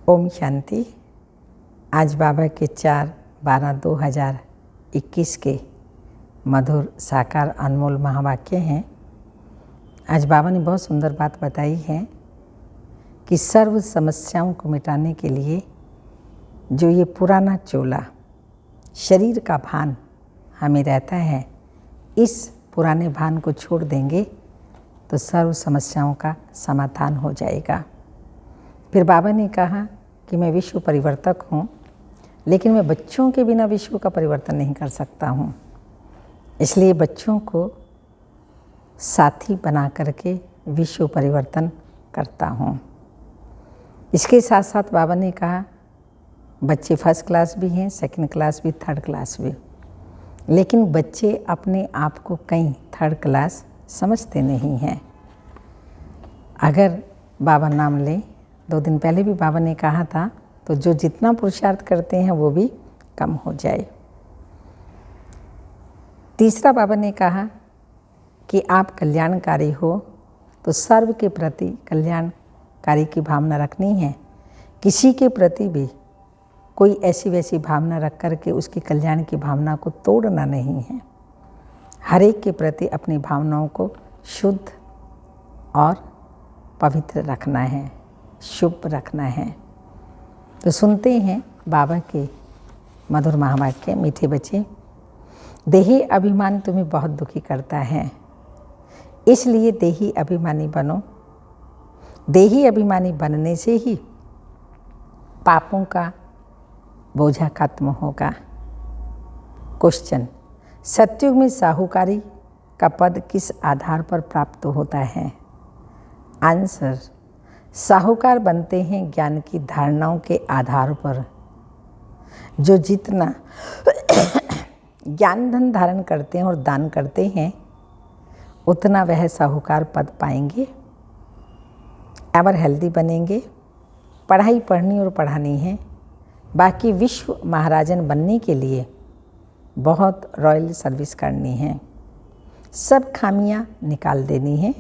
ओम शांति। आज बाबा के 4/12/2021 के मधुर साकार अनमोल महावाक्य हैं। आज बाबा ने बहुत सुंदर बात बताई है कि सर्व समस्याओं को मिटाने के लिए जो ये पुराना चोला शरीर का भान हमें रहता है, इस पुराने भान को छोड़ देंगे तो सर्व समस्याओं का समाधान हो जाएगा। फिर बाबा ने कहा कि मैं विश्व परिवर्तक हूँ, लेकिन मैं बच्चों के बिना विश्व का परिवर्तन नहीं कर सकता हूँ। इसलिए बच्चों को साथी बना करके विश्व परिवर्तन करता हूँ। इसके साथ साथ बाबा ने कहा बच्चे फर्स्ट क्लास भी हैं, सेकंड क्लास भी, थर्ड क्लास भी, लेकिन बच्चे अपने आप को कहीं थर्ड क्लास समझते नहीं हैं। अगर बाबा नाम लें, 2 दिन पहले भी बाबा ने कहा था, तो जो जितना पुरुषार्थ करते हैं वो भी कम हो जाए। तीसरा बाबा ने कहा कि आप कल्याणकारी हो तो सर्व के प्रति कल्याणकारी की भावना रखनी है। किसी के प्रति भी कोई ऐसी वैसी भावना रख कर के उसकी कल्याण की भावना को तोड़ना नहीं है। हर एक के प्रति अपनी भावनाओं को शुद्ध और पवित्र रखना है, शुभ रखना है। तो सुनते हैं बाबा के मधुर महावाक्य। मीठे बच्चे, देही अभिमान तुम्हें बहुत दुखी करता है, इसलिए देही अभिमानी बनो। देही अभिमानी बनने से ही पापों का बोझा खत्म होगा। क्वेश्चन, सतयुग में साहूकारी का पद किस आधार पर प्राप्त होता है? आंसर, साहूकार बनते हैं ज्ञान की धारणाओं के आधार पर। जो जितना ज्ञान धन धारण करते हैं और दान करते हैं, उतना वह साहूकार पद पाएंगे, एवर हेल्दी बनेंगे। पढ़ाई पढ़नी और पढ़ानी है। बाकी विश्व महाराजन बनने के लिए बहुत रॉयल सर्विस करनी है। सब खामियां निकाल देनी है।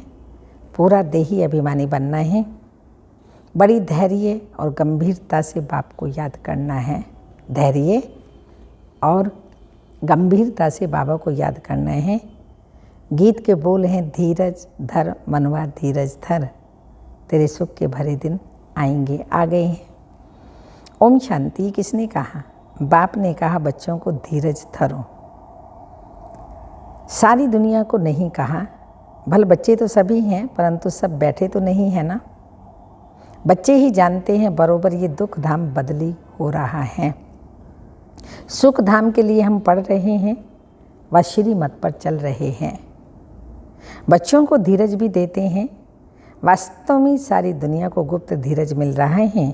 पूरा देही अभिमानी बनना है। बड़ी धैर्य और गंभीरता से बाप को याद करना है। धैर्य और गंभीरता से बाबा को याद करना है। गीत के बोल हैं, धीरज धर मनवा धीरज धर, तेरे सुख के भरे दिन आएंगे। आ गए हैं। ओम शांति। किसने कहा? बाप ने कहा बच्चों को धीरज धरो। सारी दुनिया को नहीं कहा। भले बच्चे तो सभी हैं, परंतु सब बैठे तो नहीं है ना। बच्चे ही जानते हैं बरोबर ये दुख धाम बदली हो रहा है। सुख धाम के लिए हम पढ़ रहे हैं व श्रीमत पर चल रहे हैं। बच्चों को धीरज भी देते हैं। वास्तव में सारी दुनिया को गुप्त धीरज मिल रहा है।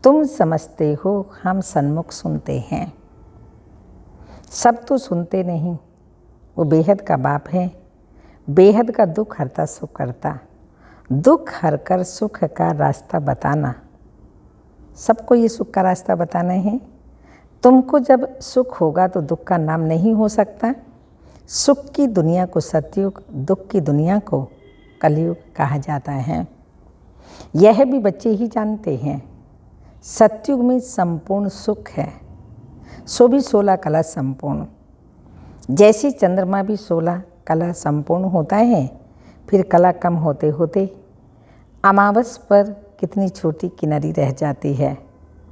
तुम समझते हो, हम सन्मुख सुनते हैं। सब तो सुनते नहीं। वो बेहद का बाप है। बेहद का दुख हरता सुख करता। दुख हर कर सुख का रास्ता बताना। सबको ये सुख का रास्ता बताना है। तुमको जब सुख होगा तो दुख का नाम नहीं हो सकता। सुख की दुनिया को सतयुग, दुख की दुनिया को कलयुग कहा जाता है। यह भी बच्चे ही जानते हैं। सतयुग में संपूर्ण सुख है, सो भी 16 कला संपूर्ण। जैसे चंद्रमा भी 16 कला संपूर्ण होता है, फिर कला कम होते होते अमावस पर कितनी छोटी किनारी रह जाती है,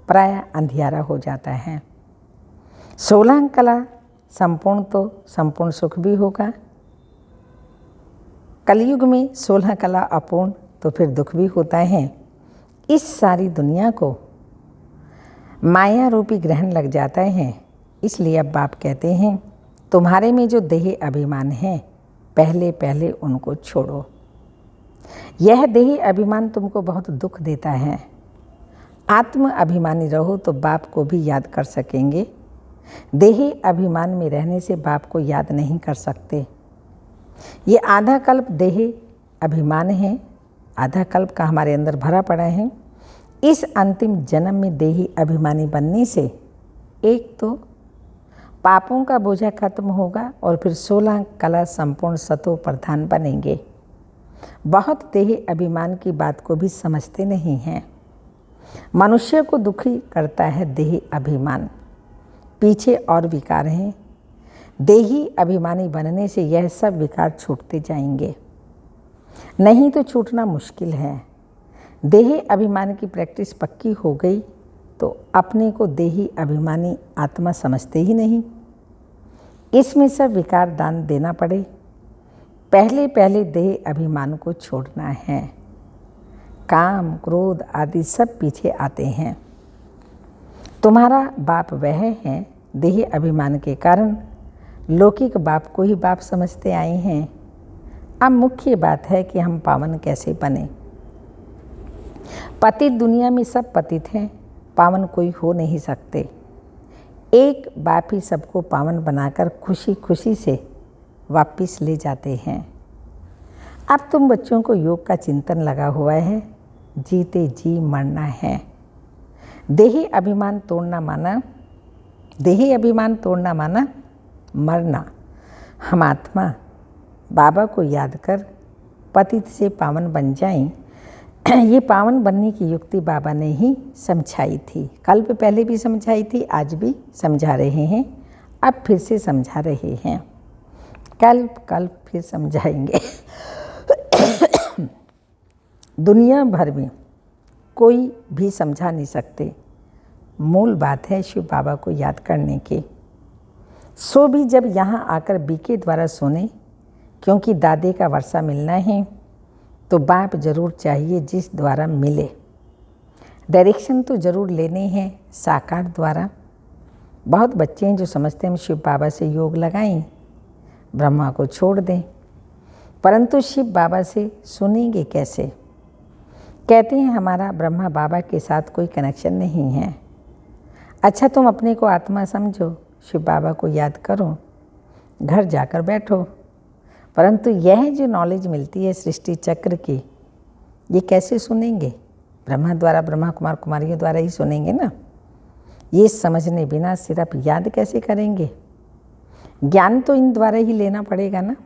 प्राय अंधियारा हो जाता है। 16 कला संपूर्ण तो संपूर्ण सुख भी होगा। कलयुग में 16 कला अपूर्ण, तो फिर दुख भी होता है। इस सारी दुनिया को माया रूपी ग्रहण लग जाता है। इसलिए अब बाप कहते हैं तुम्हारे में जो देह अभिमान है, पहले पहले उनको छोड़ो। यह देह अभिमान तुमको बहुत दुख देता है। आत्म अभिमानी रहो तो बाप को भी याद कर सकेंगे। देह अभिमान में रहने से बाप को याद नहीं कर सकते। ये आधा कल्प देह अभिमान है, आधा कल्प का हमारे अंदर भरा पड़ा है। इस अंतिम जन्म में देही अभिमानी बनने से एक तो पापों का बोझा खत्म होगा और फिर 16 कला संपूर्ण सतो प्रधान बनेंगे। बहुत देही अभिमान की बात को भी समझते नहीं हैं। मनुष्य को दुखी करता है देही अभिमान। पीछे और विकार हैं। देही अभिमानी बनने से यह सब विकार छूटते जाएंगे, नहीं तो छूटना मुश्किल है। देही अभिमान की प्रैक्टिस पक्की हो गई तो अपने को देही अभिमानी आत्मा समझते ही नहीं। इसमें सब विकार दान देना पड़े। पहले पहले देह अभिमान को छोड़ना है। काम क्रोध आदि सब पीछे आते हैं। तुम्हारा बाप वह है, देही अभिमान के कारण लौकिक बाप को ही बाप समझते आए हैं। अब मुख्य बात है कि हम पावन कैसे बने। पतित दुनिया में सब पतित हैं, पावन कोई हो नहीं सकते। एक बाप ही सबको पावन बनाकर खुशी खुशी से वापस ले जाते हैं। अब तुम बच्चों को योग का चिंतन लगा हुआ है, जीते जी मरना है। देही अभिमान तोड़ना माना मरना। हम आत्मा बाबा को याद कर पतित से पावन बन जाएं। ये पावन बनने की युक्ति बाबा ने ही समझाई थी। कल्प पहले भी समझाई थी, आज भी समझा रहे हैं, अब फिर से समझा रहे हैं, कल्प फिर समझाएंगे। दुनिया भर में कोई भी समझा नहीं सकते। मूल बात है शिव बाबा को याद करने की। सो भी जब यहाँ आकर बीके द्वारा सुने, क्योंकि दादे का वर्षा मिलना है तो बाप जरूर चाहिए जिस द्वारा मिले। डायरेक्शन तो जरूर लेने हैं साकार द्वारा। बहुत बच्चे हैं जो समझते हैं हम शिव बाबा से योग लगाएं, ब्रह्मा को छोड़ दें, परंतु शिव बाबा से सुनेंगे कैसे। कहते हैं हमारा ब्रह्मा बाबा के साथ कोई कनेक्शन नहीं है। अच्छा, तुम अपने को आत्मा समझो, शिव बाबा को याद करो, घर जाकर बैठो, परंतु यह जो नॉलेज मिलती है सृष्टि चक्र की, ये कैसे सुनेंगे? ब्रह्मा द्वारा, ब्रह्मा कुमार कुमारियों द्वारा ही सुनेंगे ना। ये समझने बिना सिर्फ याद कैसे करेंगे? ज्ञान तो इन द्वारा ही लेना पड़ेगा ना,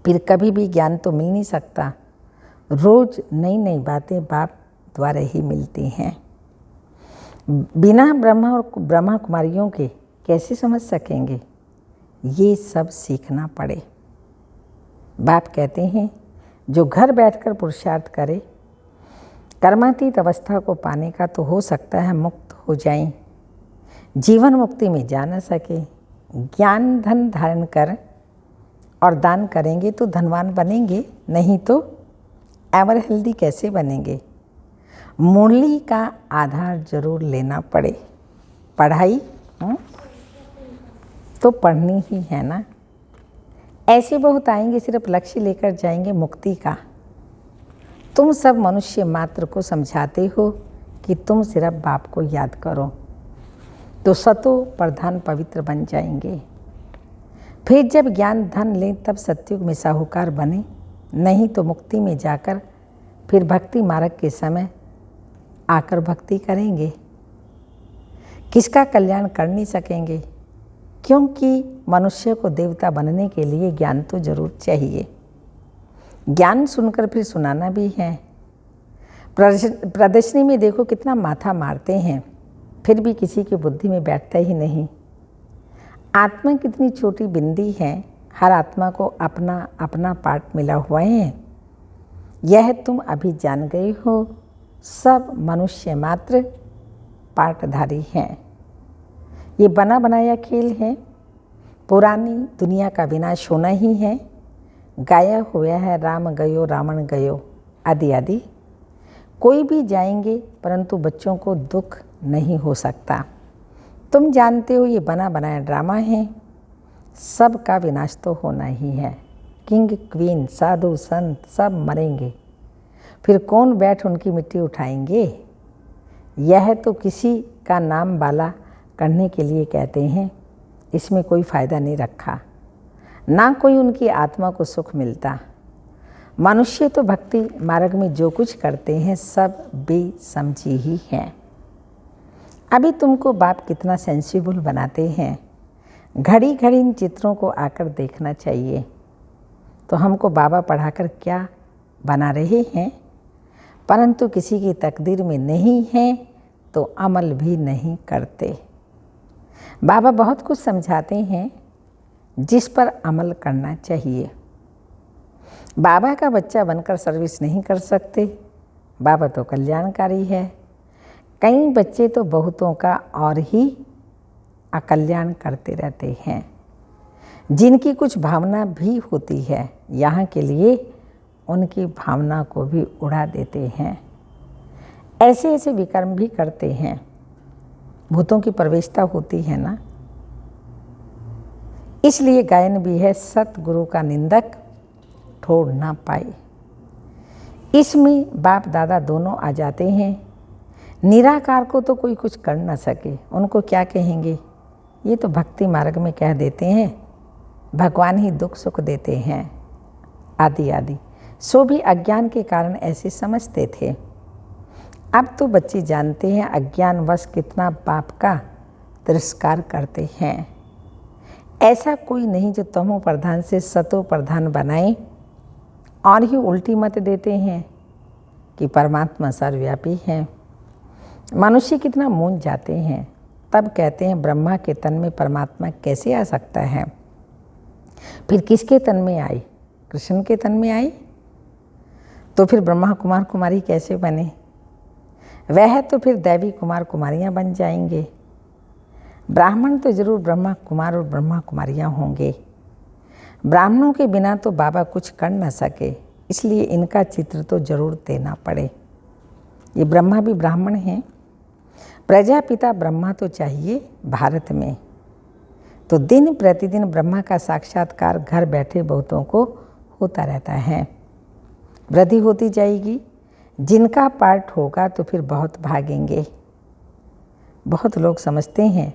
फिर कभी भी ज्ञान तो मिल नहीं सकता। रोज नई नई बातें बाप द्वारा ही मिलती हैं। बिना ब्रह्मा और ब्रह्मा कुमारियों के कैसे समझ सकेंगे? ये सब सीखना पड़े। बाप कहते हैं जो घर बैठकर पुरुषार्थ करे, कर्मातीत अवस्था को पाने का, तो हो सकता है मुक्त हो जाएं। जीवन मुक्ति में जा न सके। ज्ञान धन धारण कर और दान करेंगे तो धनवान बनेंगे, नहीं तो एवर हेल्दी कैसे बनेंगे? मुरली का आधार जरूर लेना पड़े। पढ़ाई तो पढ़नी ही है ना। ऐसे बहुत आएंगे सिर्फ लक्ष्य लेकर जाएंगे मुक्ति का। तुम सब मनुष्य मात्र को समझाते हो कि तुम सिर्फ बाप को याद करो, तो सतो प्रधान पवित्र बन जाएंगे। फिर जब ज्ञान धन लें तब सतयुग में साहूकार बने, नहीं तो मुक्ति में जाकर फिर भक्ति मार्ग के समय आकर भक्ति करेंगे। किसका कल्याण कर नहीं सकेंगे, क्योंकि मनुष्य को देवता बनने के लिए ज्ञान तो जरूर चाहिए। ज्ञान सुनकर फिर सुनाना भी है। प्रदर्शनी में देखो कितना माथा मारते हैं, फिर भी किसी की बुद्धि में बैठता ही नहीं। आत्मा कितनी छोटी बिंदी है, हर आत्मा को अपना अपना पार्ट मिला हुआ है। यह तुम अभी जान गए हो। सब मनुष्य मात्र पार्टधारी हैं। ये बना बनाया खेल है। पुरानी दुनिया का विनाश होना ही है। गाया हुआ है राम गयो रावण गयो आदि आदि। कोई भी जाएंगे, परंतु बच्चों को दुख नहीं हो सकता। तुम जानते हो ये बना बनाया ड्रामा है। सब का विनाश तो होना ही है। किंग क्वीन साधु संत सब मरेंगे, फिर कौन बैठ उनकी मिट्टी उठाएंगे? यह तो किसी का नाम बाला करने के लिए कहते हैं। इसमें कोई फ़ायदा नहीं रखा, ना कोई उनकी आत्मा को सुख मिलता। मनुष्य तो भक्ति मार्ग में जो कुछ करते हैं सब बेसमझी ही हैं। अभी तुमको बाप कितना सेंसिबल बनाते हैं। घड़ी घड़ी इन चित्रों को आकर देखना चाहिए। तो हमको बाबा पढ़ाकर क्या बना रहे हैं? परंतु किसी की तकदीर में नहीं है तो अमल भी नहीं करते। बाबा बहुत कुछ समझाते हैं जिस पर अमल करना चाहिए। बाबा का बच्चा बनकर सर्विस नहीं कर सकते। बाबा तो कल्याणकारी है। कई बच्चे तो बहुतों का और ही अकल्याण करते रहते हैं। जिनकी कुछ भावना भी होती है, यहाँ के लिए उनकी भावना को भी उड़ा देते हैं। ऐसे ऐसे विकर्म भी करते हैं। भूतों की प्रवेशता होती है ना, इसलिए गायन भी है, सतगुरु का निंदक ठोड़ ना पाए। इसमें बाप दादा दोनों आ जाते हैं। निराकार को तो कोई कुछ कर ना सके, उनको क्या कहेंगे? ये तो भक्ति मार्ग में कह देते हैं, भगवान ही दुख सुख देते हैं आदि आदि। सो भी अज्ञान के कारण ऐसे समझते थे। अब तो बच्चे जानते हैं अज्ञानवश कितना पाप का तिरस्कार करते हैं। ऐसा कोई नहीं जो तमो प्रधान से सतो प्रधान बनाए और ही उल्टी मत देते हैं कि परमात्मा सर्वव्यापी है। मनुष्य कितना मूंझ जाते हैं, तब कहते हैं ब्रह्मा के तन में परमात्मा कैसे आ सकता है? फिर किसके तन में आई? कृष्ण के तन में आई। तो फिर ब्रह्मा कुमार कुमारी कैसे बने? वह तो फिर दैवी कुमार कुमारियाँ बन जाएंगे। ब्राह्मण तो जरूर ब्रह्मा कुमार और ब्रह्मा कुमारियाँ होंगे। ब्राह्मणों के बिना तो बाबा कुछ कर न सके, इसलिए इनका चित्र तो जरूर देना पड़े। ये ब्रह्मा भी ब्राह्मण हैं। प्रजापिता ब्रह्मा तो चाहिए भारत में। तो दिन प्रतिदिन ब्रह्मा का साक्षात्कार घर बैठे बहुतों को होता रहता है। वृद्धि होती जाएगी। जिनका पाठ होगा तो फिर बहुत भागेंगे। बहुत लोग समझते हैं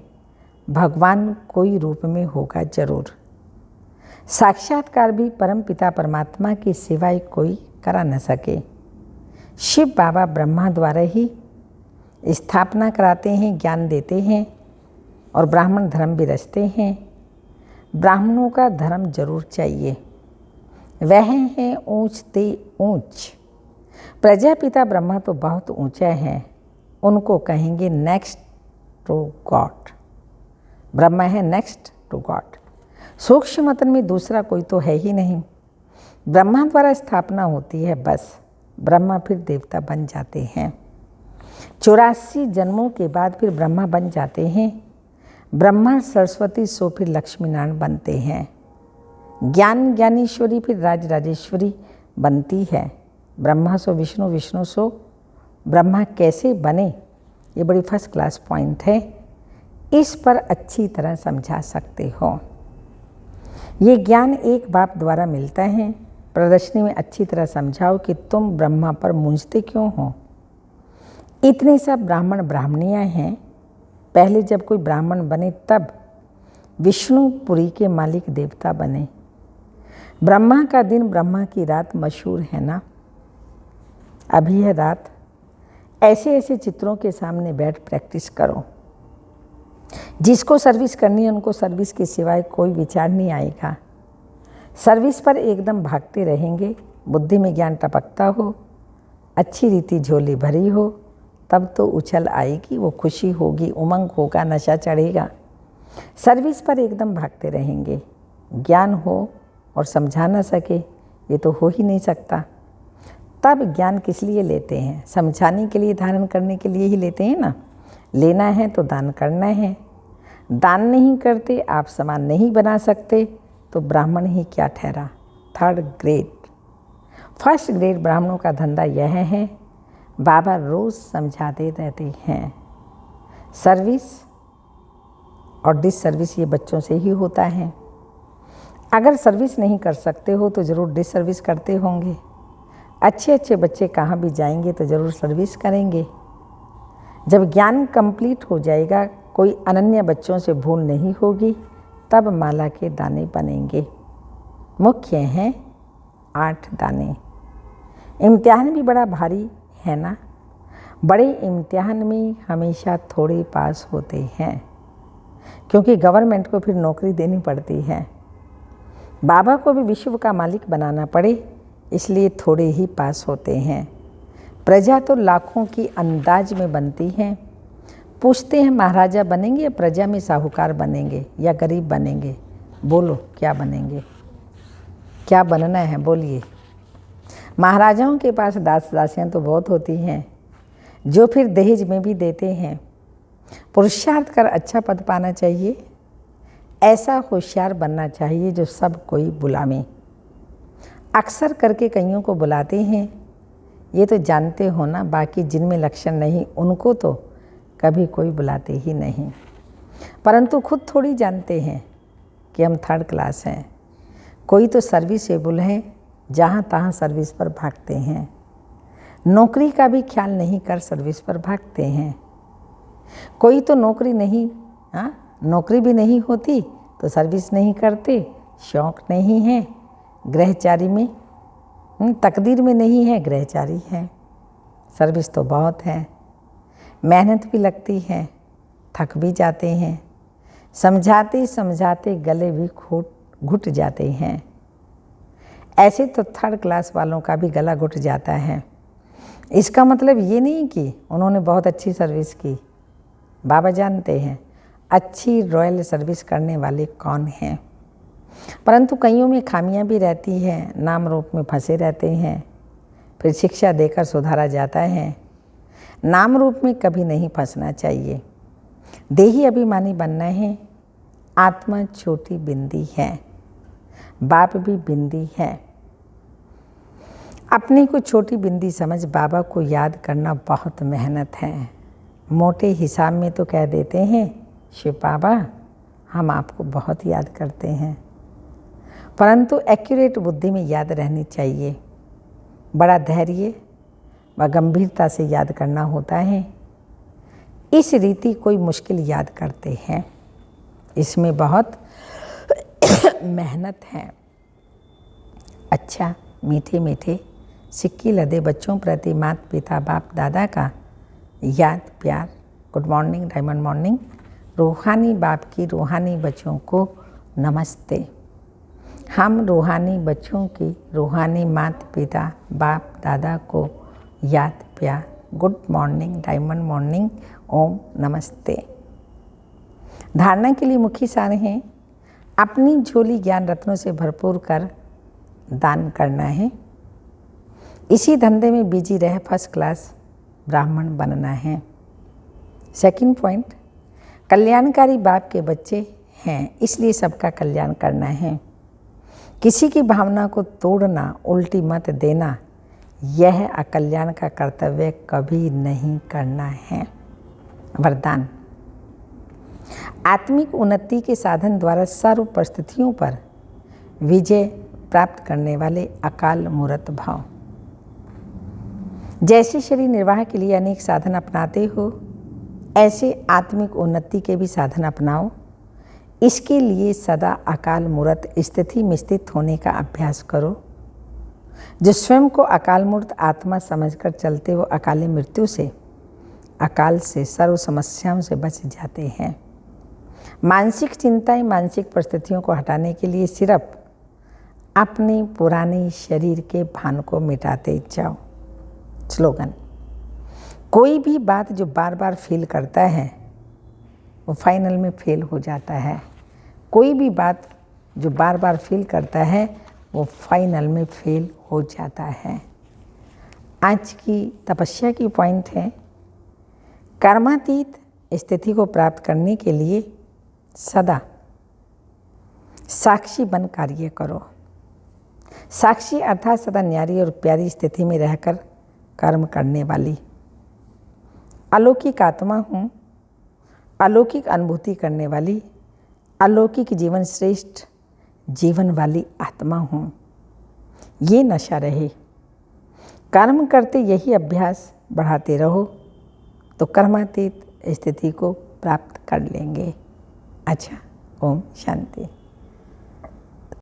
भगवान कोई रूप में होगा जरूर। साक्षात्कार भी परम पिता परमात्मा की सिवाय कोई करा न सके। शिव बाबा ब्रह्मा द्वारा ही स्थापना कराते हैं, ज्ञान देते हैं और ब्राह्मण धर्म भी रचते हैं। ब्राह्मणों का धर्म जरूर चाहिए। वह हैं ऊंच ते ऊंच। प्रजापिता ब्रह्मा तो बहुत ऊंचा है, उनको कहेंगे नेक्स्ट टू गॉड। ब्रह्मा है नेक्स्ट टू गॉड। सूक्ष्म मतन में दूसरा कोई तो है ही नहीं। ब्रह्मा द्वारा स्थापना होती है, बस ब्रह्मा फिर देवता बन जाते हैं। 84 जन्मों के बाद फिर ब्रह्मा बन जाते हैं। ब्रह्मा सरस्वती सो फिर लक्ष्मी नारायण बनते हैं। ज्ञान ज्ञानेश्वरी फिर राज राजेश्वरी बनती है। ब्रह्मा सो विष्णु, विष्णु सो ब्रह्मा कैसे बने, ये बड़ी फर्स्ट क्लास पॉइंट है। इस पर अच्छी तरह समझा सकते हो। ये ज्ञान एक बाप द्वारा मिलता है। प्रदर्शनी में अच्छी तरह समझाओ कि तुम ब्रह्मा पर मूंझते क्यों हो। इतने सब ब्राह्मण ब्राह्मणियाँ हैं। पहले जब कोई ब्राह्मण बने तब विष्णुपुरी के मालिक देवता बने। ब्रह्मा का दिन ब्रह्मा की रात मशहूर है ना। अभी है रात। ऐसे ऐसे चित्रों के सामने बैठ प्रैक्टिस करो। जिसको सर्विस करनी है उनको सर्विस के सिवाय कोई विचार नहीं आएगा। सर्विस पर एकदम भागते रहेंगे। बुद्धि में ज्ञान टपकता हो, अच्छी रीति झोली भरी हो, तब तो उछल आएगी, वो खुशी होगी, उमंग होगा, नशा चढ़ेगा। सर्विस पर एकदम भागते रहेंगे। ज्ञान हो और समझा न सके, ये तो हो ही नहीं सकता। तब ज्ञान किस लिए लेते हैं? समझाने के लिए, धारण करने के लिए ही लेते हैं ना। लेना है तो दान करना है। दान नहीं करते, आप समान नहीं बना सकते, तो ब्राह्मण ही क्या ठहरा? Third grade. फर्स्ट ग्रेड ब्राह्मणों का धंधा यह है। बाबा रोज़ समझाते रहते हैं। सर्विस और डिस सर्विस ये बच्चों से ही होता है। अगर सर्विस नहीं कर सकते हो तो ज़रूर डिस सर्विस करते होंगे। अच्छे अच्छे बच्चे कहाँ भी जाएंगे तो ज़रूर सर्विस करेंगे। जब ज्ञान कंप्लीट हो जाएगा, कोई अनन्य बच्चों से भूल नहीं होगी, तब माला के दाने बनेंगे। मुख्य हैं 8 दाने। इम्तिहान भी बड़ा भारी है ना। बड़े इम्तिहान में हमेशा थोड़े पास होते हैं, क्योंकि गवर्नमेंट को फिर नौकरी देनी पड़ती है। बाबा को भी विश्व का मालिक बनाना पड़े, इसलिए थोड़े ही पास होते हैं। प्रजा तो लाखों की अंदाज में बनती है। पूछते हैं महाराजा बनेंगे या प्रजा में साहूकार बनेंगे या गरीब बनेंगे? बोलो क्या बनेंगे, क्या बनना है, बोलिए। महाराजाओं के पास दास दासियाँ तो बहुत होती हैं, जो फिर दहेज में भी देते हैं। पुरुषार्थ कर अच्छा पद पाना चाहिए, ऐसा होशियार बनना चाहिए जो सब कोई बुलावे। अक्सर करके कईयों को बुलाते हैं, ये तो जानते हो ना, बाकी जिनमें लक्षण नहीं उनको तो कभी कोई बुलाते ही नहीं। परंतु खुद थोड़ी जानते हैं कि हम थर्ड क्लास हैं। कोई तो सर्विसेबल है, जहाँ तहाँ सर्विस पर भागते हैं। नौकरी का भी ख्याल नहीं कर सर्विस पर भागते हैं। कोई तो नौकरी नहीं, नौकरी भी नहीं होती तो सर्विस नहीं करते, शौक नहीं है, गृहचारी में तकदीर में नहीं है, गृहचारी है। सर्विस तो बहुत है, मेहनत भी लगती है, थक भी जाते हैं, समझाते समझाते गले भी घुट जाते हैं। ऐसे तो थर्ड क्लास वालों का भी गला घुट जाता है। इसका मतलब ये नहीं कि उन्होंने बहुत अच्छी सर्विस की। बाबा जानते हैं अच्छी रॉयल सर्विस करने वाले कौन हैं। परंतु कईयों में खामियां भी रहती हैं, नाम रूप में फंसे रहते हैं, फिर शिक्षा देकर सुधारा जाता है। नाम रूप में कभी नहीं फंसना चाहिए। देही अभिमानी बनना है। आत्मा छोटी बिंदी है, बाप भी बिंदी है। अपने को छोटी बिंदी समझ बाबा को याद करना बहुत मेहनत है। मोटे हिसाब में तो कह देते हैं शिव बाबा हम आपको बहुत याद करते हैं, परंतु एक्यूरेट बुद्धि में याद रहनी चाहिए। बड़ा धैर्य व गंभीरता से याद करना होता है। इस रीति कोई मुश्किल याद करते हैं, इसमें बहुत मेहनत है। अच्छा मीठे मीठे सिक्की लदे बच्चों प्रति माता पिता बाप दादा का याद प्यार। Good morning, diamond morning. रूहानी बाप की रूहानी बच्चों को नमस्ते। हम रूहानी बच्चों की रूहानी माता पिता बाप दादा को याद प्यार। गुड मॉर्निंग, डायमंड मॉर्निंग, ओम नमस्ते। धारणा के लिए मुख्य सार हैं, अपनी झोली ज्ञान रत्नों से भरपूर कर दान करना है। इसी धंधे में बिजी रह फर्स्ट क्लास ब्राह्मण बनना है। सेकंड पॉइंट, कल्याणकारी बाप के बच्चे हैं, इसलिए सबका कल्याण करना है। किसी की भावना को तोड़ना, उल्टी मत देना, यह अकल्याण का कर्तव्य कभी नहीं करना है। वरदान, आत्मिक उन्नति के साधन द्वारा सर्व परिस्थितियों पर विजय प्राप्त करने वाले अकाल मूर्त भाव। जैसे शरीर निर्वाह के लिए अनेक साधन अपनाते हो, ऐसे आत्मिक उन्नति के भी साधन अपनाओ। इसके लिए सदा अकाल मूर्त स्थिति में स्थित होने का अभ्यास करो। जो स्वयं को अकाल मूर्त आत्मा समझकर चलते हो, अकाली मृत्यु से, अकाल से, सर्व समस्याओं से बच जाते हैं। मानसिक चिंताएं, मानसिक परिस्थितियों को हटाने के लिए सिर्फ अपने पुराने शरीर के भान को मिटाते जाओ। स्लोगन, कोई भी बात जो बार बार फेल करता है वो फाइनल में फेल हो जाता है। कोई भी बात जो बार बार फेल करता है वो फाइनल में फेल हो जाता है। आज की तपस्या की पॉइंट है, कर्मातीत स्थिति को प्राप्त करने के लिए सदा साक्षी बन कार्य करो। साक्षी अर्थात सदा न्यारी और प्यारी स्थिति में रहकर कर्म करने वाली। अलौकिक आत्मा हूँ, अलौकिक अनुभूति करने वाली, अलौकिक जीवन श्रेष्ठ जीवन वाली आत्मा हूँ। ये नशा रहे। कर्म करते यही अभ्यास बढ़ाते रहो तो कर्मातीत स्थिति को प्राप्त कर लेंगे। अच्छा, ओम शांति।